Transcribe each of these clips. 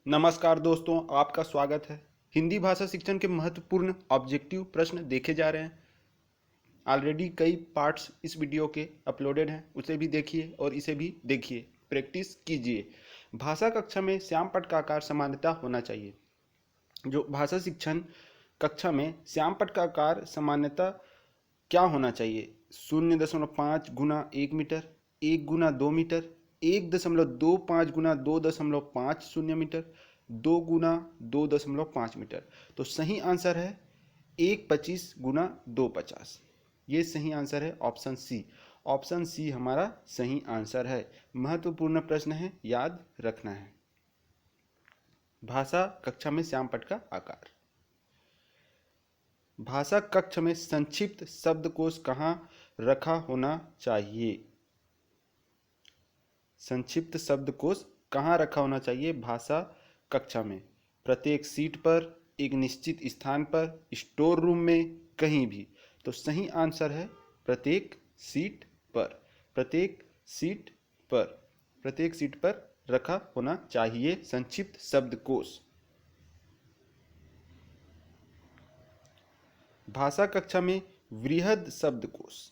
नमस्कार दोस्तों, आपका स्वागत है। हिंदी भाषा शिक्षण के महत्वपूर्ण ऑब्जेक्टिव प्रश्न देखे जा रहे हैं। ऑलरेडी कई पार्ट्स इस वीडियो के अपलोडेड हैं, उसे भी देखिए और इसे भी देखिए, प्रैक्टिस कीजिए। भाषा कक्षा में श्याम पट्ट का आकार सामान्यतः होना चाहिए। जो भाषा शिक्षण कक्षा में श्याम पट्ट का आकार सामान्यतः क्या होना चाहिए? 0.5 गुना 1 मीटर, 1 गुना 2 मीटर, 1.25 गुना 2.50 मीटर, 2 गुना 2.5 मीटर। तो सही आंसर है 1.25 गुना 2.50। ये सही आंसर है ऑप्शन सी। ऑप्शन सी हमारा सही आंसर है। महत्वपूर्ण प्रश्न है, याद रखना है। भाषा कक्षा में श्याम पट्ट का आकार। भाषा कक्ष में संक्षिप्त शब्दकोश कहाँ रखा होना चाहिए? संक्षिप्त शब्दकोश कहाँ रखा होना चाहिए भाषा कक्षा में? प्रत्येक सीट पर, एक निश्चित स्थान पर, स्टोर रूम में, कहीं भी। तो सही आंसर है प्रत्येक सीट पर। प्रत्येक सीट पर, प्रत्येक सीट पर रखा होना चाहिए संक्षिप्त शब्दकोश। भाषा कक्षा में वृहद शब्दकोश।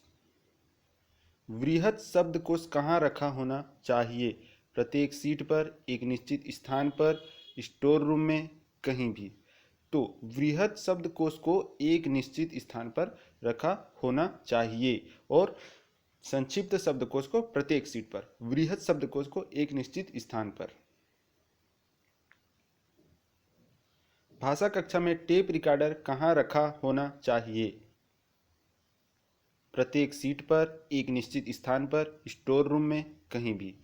वृहद शब्दकोश कहाँ रखा होना चाहिए? प्रत्येक सीट पर, एक निश्चित स्थान पर, स्टोर रूम में, कहीं भी। तो वृहद शब्दकोश को एक निश्चित स्थान पर रखा होना चाहिए और संक्षिप्त शब्दकोश को प्रत्येक सीट पर, वृहद शब्दकोश को एक निश्चित स्थान पर। भाषा कक्षा में टेप रिकॉर्डर कहाँ रखा होना चाहिए? प्रत्येक सीट पर, एक निश्चित स्थान पर, स्टोर रूम में, कहीं भी।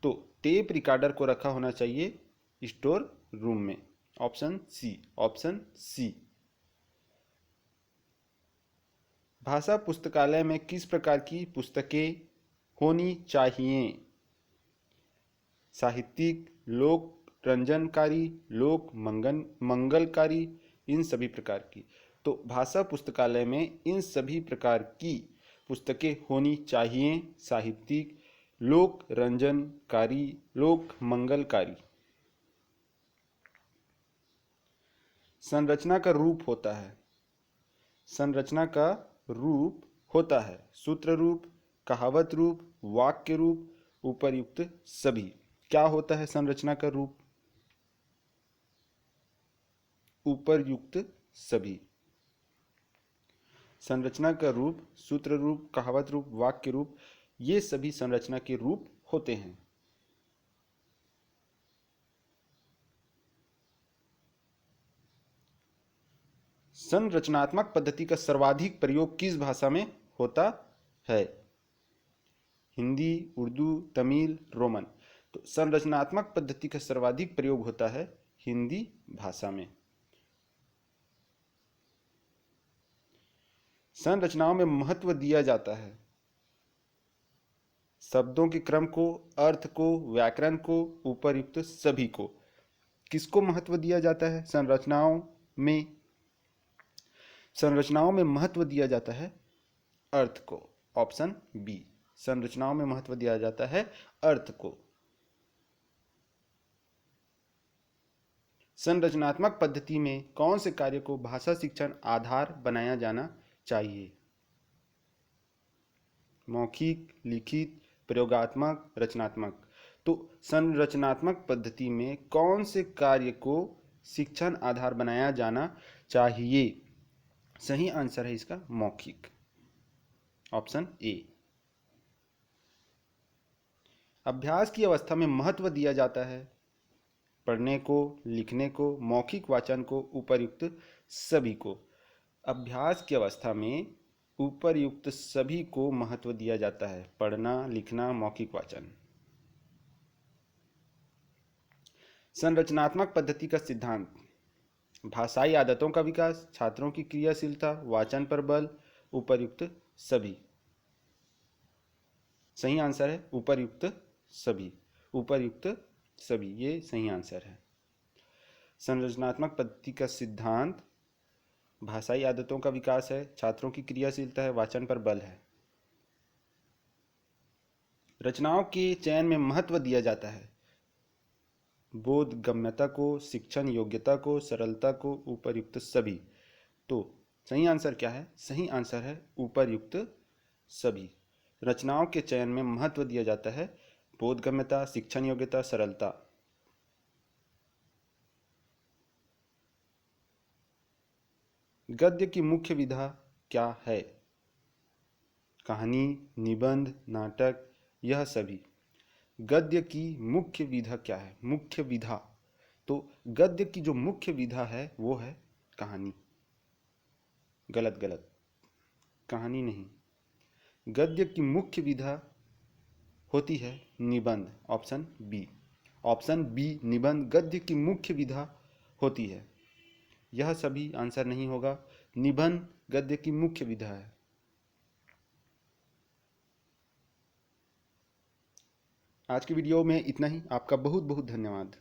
तो टेप रिकॉर्डर को रखा होना चाहिए स्टोर रूम में। Option C. Option C. भाषा पुस्तकालय में किस प्रकार की पुस्तकें होनी चाहिए? साहित्यिक, लोक रंजनकारी, लोक मंगलकारी, इन सभी प्रकार की। तो भाषा पुस्तकालय में इन सभी प्रकार की पुस्तकें होनी चाहिए। साहित्यिक, लोक रंजनकारी, लोक मंगलकारी। संरचना का रूप होता है। संरचना का रूप होता है सूत्र रूप, कहावत रूप, वाक्य रूप, उपर्युक्त सभी। क्या होता है संरचना का रूप? उपर्युक्त सभी। संरचना का रूप, सूत्र रूप, कहावत रूप, वाक्य रूप, ये सभी संरचना के रूप होते हैं। संरचनात्मक पद्धति का सर्वाधिक प्रयोग किस भाषा में होता है? हिंदी, उर्दू, तमिल, रोमन। तो संरचनात्मक पद्धति का सर्वाधिक प्रयोग होता है हिंदी भाषा में। संरचनाओं में महत्व दिया जाता है शब्दों के क्रम को, अर्थ को, व्याकरण को, उपर्युक्त सभी को। किसको महत्व दिया जाता है संरचनाओं में? संरचनाओं में महत्व दिया जाता है अर्थ को। Option B. संरचनाओं में महत्व दिया जाता है अर्थ को। संरचनात्मक पद्धति में कौन से कार्य को भाषा शिक्षण आधार बनाया जाना चाहिए? मौखिक, लिखित, प्रयोगात्मक, रचनात्मक। तो संरचनात्मक पद्धति में कौन से कार्य को शिक्षण आधार बनाया जाना चाहिए? सही आंसर है इसका मौखिक। Option A. अभ्यास की अवस्था में महत्व दिया जाता है पढ़ने को, लिखने को, मौखिक वाचन को, उपर्युक्त सभी को। अभ्यास की अवस्था में उपर्युक्त सभी को महत्व दिया जाता है पढ़ना, लिखना, मौखिक वाचन। संरचनात्मक पद्धति का सिद्धांत। भाषाई आदतों का विकास, छात्रों की क्रियाशीलता, वाचन पर बल, उपर्युक्त सभी। सही आंसर है उपर्युक्त सभी। उपर्युक्त सभी, ये सही आंसर है। संरचनात्मक पद्धति का सिद्धांत भाषाई आदतों का विकास है, छात्रों की क्रियाशीलता है, वाचन पर बल है। रचनाओं के चयन में महत्व दिया जाता है बोधगम्यता को, शिक्षण योग्यता को, सरलता को, उपर्युक्त सभी। तो सही आंसर क्या है? सही आंसर है उपर्युक्त सभी। रचनाओं के चयन में महत्व दिया जाता है बोधगम्यता, शिक्षण योग्यता, सरलता। गद्य की मुख्य विधा क्या है? कहानी, निबंध, नाटक, यह सभी। गद्य की मुख्य विधा क्या है? मुख्य विधा, तो गद्य की जो मुख्य विधा है वो है कहानी। गलत गलत, कहानी नहीं। गद्य की मुख्य विधा होती है निबंध। Option B. ऑप्शन बी, निबंध गद्य की मुख्य विधा होती है। यह सभी आंसर नहीं होगा। निबंध गद्य की मुख्य विधा है। आज की वीडियो में इतना ही। आपका बहुत बहुत धन्यवाद।